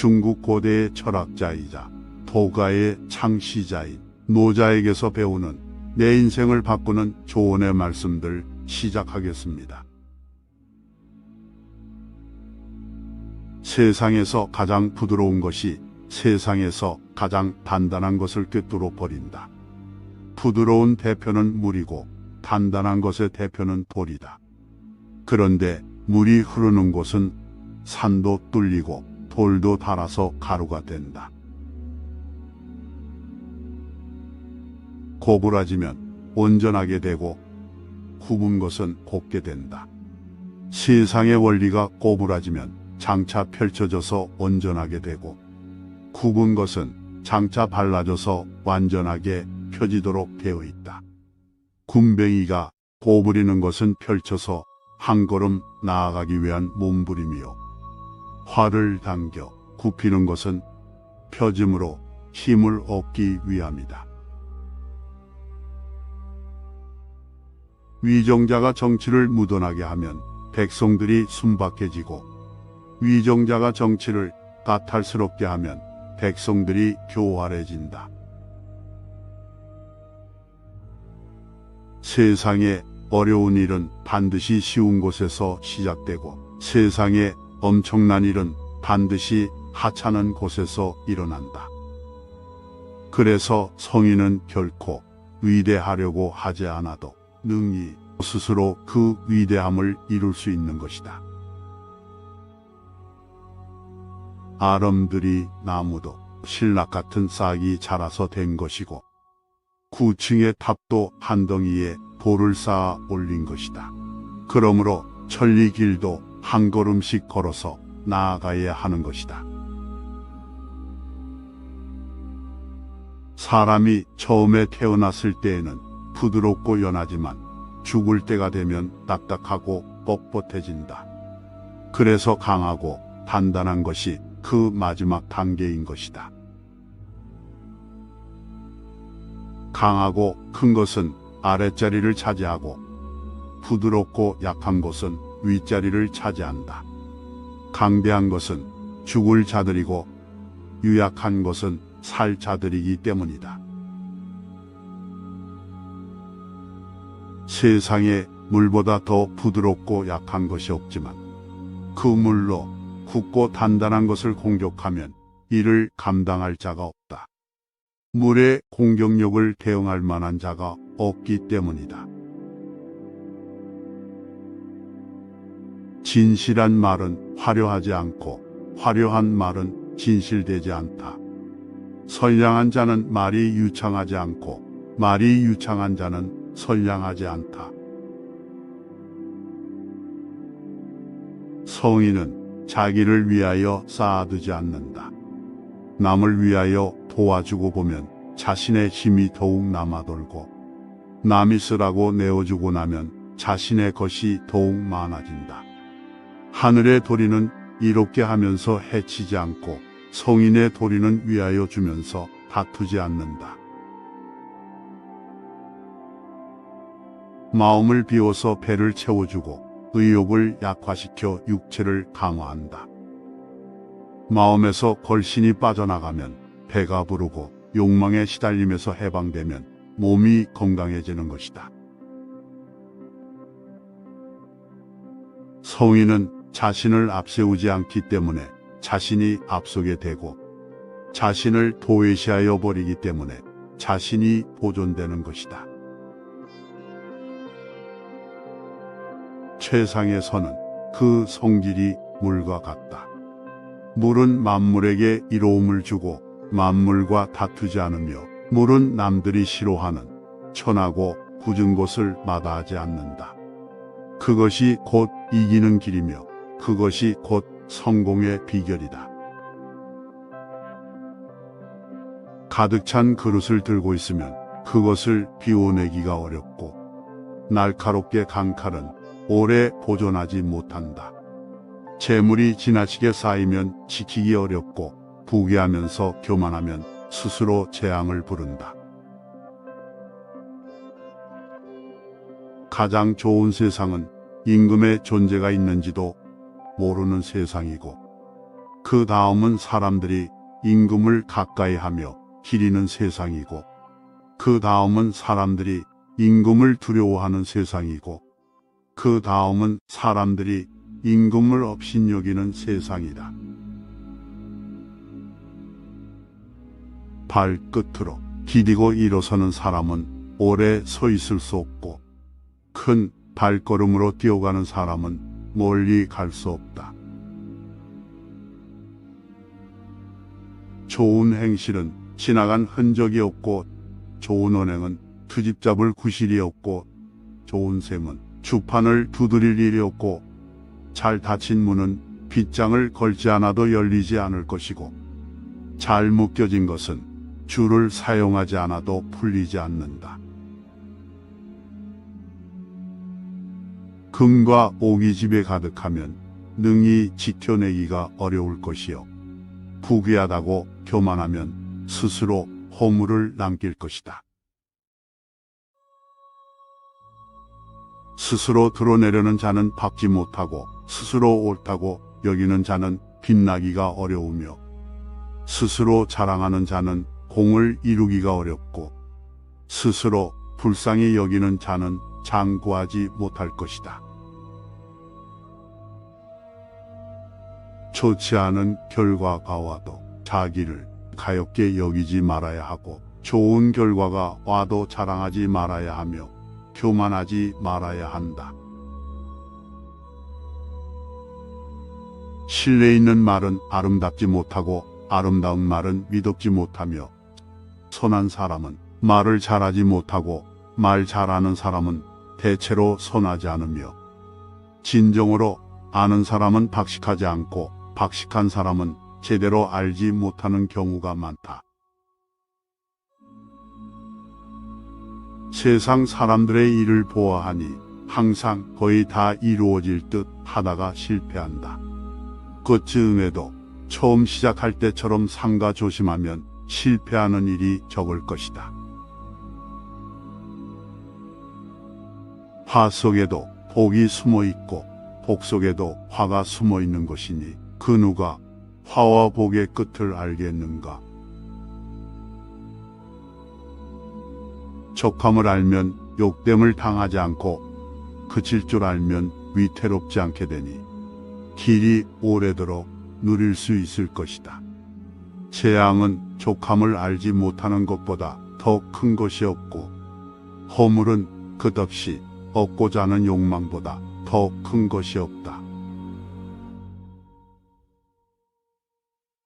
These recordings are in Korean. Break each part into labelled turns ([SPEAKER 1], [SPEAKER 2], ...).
[SPEAKER 1] 중국 고대의 철학자이자 도가의 창시자인 노자에게서 배우는 내 인생을 바꾸는 조언의 말씀들 시작하겠습니다. 세상에서 가장 부드러운 것이 세상에서 가장 단단한 것을 꿰뚫어 버린다. 부드러운 대표는 물이고 단단한 것의 대표는 돌이다. 그런데 물이 흐르는 곳은 산도 뚫리고 돌도 닳아서 가루가 된다. 고부라지면 온전하게 되고 굽은 것은 곱게 된다. 세상의 원리가 고부라지면 장차 펼쳐져서 온전하게 되고 굽은 것은 장차 발라져서 완전하게 펴지도록 되어 있다. 굼벵이가 고부리는 것은 펼쳐서 한 걸음 나아가기 위한 몸부림이요. 활을 당겨 굽히는 것은 펴짐으로 힘을 얻기 위함이다. 위정자가 정치를 무던하게 하면 백성들이 순박해지고 위정자가 정치를 까탈스럽게 하면 백성들이 교활해진다. 세상에 어려운 일은 반드시 쉬운 곳에서 시작되고 세상에 엄청난 일은 반드시 하찮은 곳에서 일어난다. 그래서 성인은 결코 위대하려고 하지 않아도 능히 스스로 그 위대함을 이룰 수 있는 것이다. 아름드리 나무도 신락 같은 싹이 자라서 된 것이고 9층의 탑도 한 덩이에 돌을 쌓아 올린 것이다. 그러므로 천리길도 한 걸음씩 걸어서 나아가야 하는 것이다. 사람이 처음에 태어났을 때에는 부드럽고 연하지만 죽을 때가 되면 딱딱하고 뻣뻣해진다. 그래서 강하고 단단한 것이 그 마지막 단계인 것이다. 강하고 큰 것은 아랫자리를 차지하고 부드럽고 약한 것은 윗자리를 차지한다. 강대한 것은 죽을 자들이고 유약한 것은 살 자들이기 때문이다. 세상에 물보다 더 부드럽고 약한 것이 없지만 그 물로 굳고 단단한 것을 공격하면 이를 감당할 자가 없다. 물의 공격력을 대응할 만한 자가 없기 때문이다. 진실한 말은 화려하지 않고 화려한 말은 진실되지 않다. 선량한 자는 말이 유창하지 않고 말이 유창한 자는 선량하지 않다. 성인은 자기를 위하여 쌓아두지 않는다. 남을 위하여 도와주고 보면 자신의 힘이 더욱 남아돌고 남이 쓰라고 내어주고 나면 자신의 것이 더욱 많아진다. 하늘의 도리는 이롭게 하면서 해치지 않고 성인의 도리는 위하여 주면서 다투지 않는다. 마음을 비워서 배를 채워주고 의욕을 약화시켜 육체를 강화한다. 마음에서 걸신이 빠져나가면 배가 부르고 욕망에 시달림에서 해방되면 몸이 건강해지는 것이다. 성인은 자신을 앞세우지 않기 때문에 자신이 앞서게 되고 자신을 도외시하여 버리기 때문에 자신이 보존되는 것이다. 최상의 선은 그 성질이 물과 같다. 물은 만물에게 이로움을 주고 만물과 다투지 않으며 물은 남들이 싫어하는 천하고 굳은 곳을 마다하지 않는다. 그것이 곧 이기는 길이며 그것이 곧 성공의 비결이다. 가득 찬 그릇을 들고 있으면 그것을 비워내기가 어렵고 날카롭게 간 칼은 오래 보존하지 못한다. 재물이 지나치게 쌓이면 지키기 어렵고 부귀하면서 교만하면 스스로 재앙을 부른다. 가장 좋은 세상은 임금의 존재가 있는지도 모르는 세상이고 그 그 다음은 사람들이 임금을 가까이 하며 기리는 세상이고, 그 다음은 사람들이 임금을 두려워하는 세상이고, 그 다음은 사람들이 임금을 업신여기는 세상이다. 발끝으로 디디고 일어서는 사람은 오래 서 있을 수 없고, 큰 발걸음으로 뛰어가는 사람은 멀리 갈 수 없다. 좋은 행실은 지나간 흔적이 없고, 좋은 언행은 트집 잡을 구실이 없고, 좋은 셈은 주판을 두드릴 일이 없고, 잘 닫힌 문은 빗장을 걸지 않아도 열리지 않을 것이고, 잘 묶여진 것은 줄을 사용하지 않아도 풀리지 않는다. 금과 옥이 집에 가득하면 능히 지켜내기가 어려울 것이요, 부귀하다고 교만하면 스스로 허물을 남길 것이다. 스스로 드러내려는 자는 받지 못하고, 스스로 옳다고 여기는 자는 빛나기가 어려우며, 스스로 자랑하는 자는 공을 이루기가 어렵고, 스스로 불쌍히 여기는 자는 장구하지 못할 것이다. 좋지 않은 결과가 와도 자기를 가엾게 여기지 말아야 하고, 좋은 결과가 와도 자랑하지 말아야 하며, 교만하지 말아야 한다. 신뢰 있는 말은 아름답지 못하고, 아름다운 말은 미덥지 못하며, 선한 사람은 말을 잘하지 못하고, 말 잘하는 사람은 대체로 선하지 않으며, 진정으로 아는 사람은 박식하지 않고, 박식한 사람은 제대로 알지 못하는 경우가 많다. 세상 사람들의 일을 보아하니 항상 거의 다 이루어질 듯 하다가 실패한다. 그 즈음에도 처음 시작할 때처럼 삼가 조심하면 실패하는 일이 적을 것이다. 화 속에도 복이 숨어 있고, 복 속에도 화가 숨어 있는 것이니, 그 누가 화와 복의 끝을 알겠는가? 족함을 알면 욕됨을 당하지 않고, 그칠 줄 알면 위태롭지 않게 되니 길이 오래도록 누릴 수 있을 것이다. 재앙은 족함을 알지 못하는 것보다 더 큰 것이 없고, 허물은 끝없이 얻고자 하는 욕망보다 더 큰 것이 없다.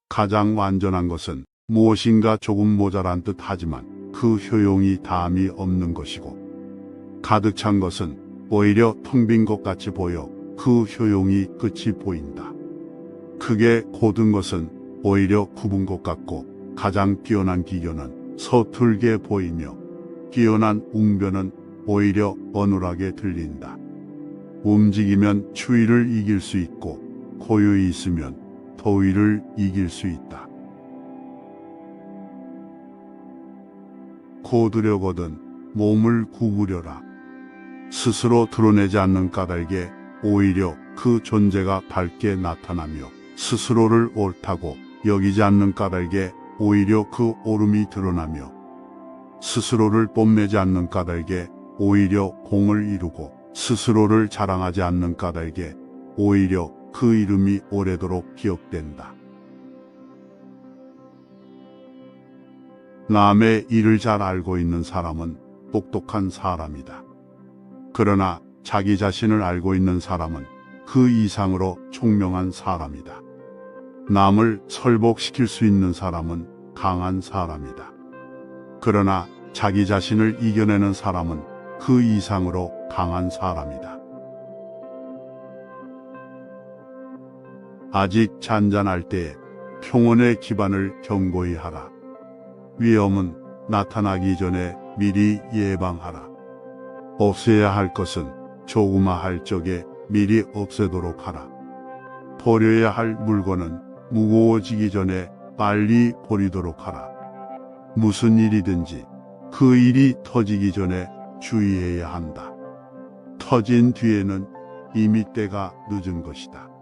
[SPEAKER 1] 가장 완전한 것은 무엇인가 조금 모자란 듯 하지만 그 효용이 다함이 없는 것이고, 가득 찬 것은 오히려 텅 빈 것 같이 보여 그 효용이 끝이 보인다. 크게 고든 것은 오히려 굽은 것 같고, 가장 뛰어난 기교는 서툴게 보이며, 뛰어난 웅변은 오히려 어눌하게 들린다. 움직이면 추위를 이길 수 있고, 고요히 있으면 더위를 이길 수 있다. 고두려거든 몸을 구부려라. 스스로 드러내지 않는 까닭에 오히려 그 존재가 밝게 나타나며, 스스로를 옳다고 여기지 않는 까닭에 오히려 그 옳음이 드러나며, 스스로를 뽐내지 않는 까닭에 오히려 공을 이루고, 스스로를 자랑하지 않는 까닭에 오히려 그 이름이 오래도록 기억된다. 남의 일을 잘 알고 있는 사람은 똑똑한 사람이다. 그러나 자기 자신을 알고 있는 사람은 그 이상으로 총명한 사람이다. 남을 설복시킬 수 있는 사람은 강한 사람이다. 그러나 자기 자신을 이겨내는 사람은 그 이상으로 강한 사람이다. 아직 잔잔할 때에 평온의 기반을 견고히 하라. 위험은 나타나기 전에 미리 예방하라. 없애야 할 것은 조그마할 적에 미리 없애도록 하라. 버려야 할 물건은 무거워지기 전에 빨리 버리도록 하라. 무슨 일이든지 그 일이 터지기 전에 주의해야 한다. 터진 뒤에는 이미 때가 늦은 것이다.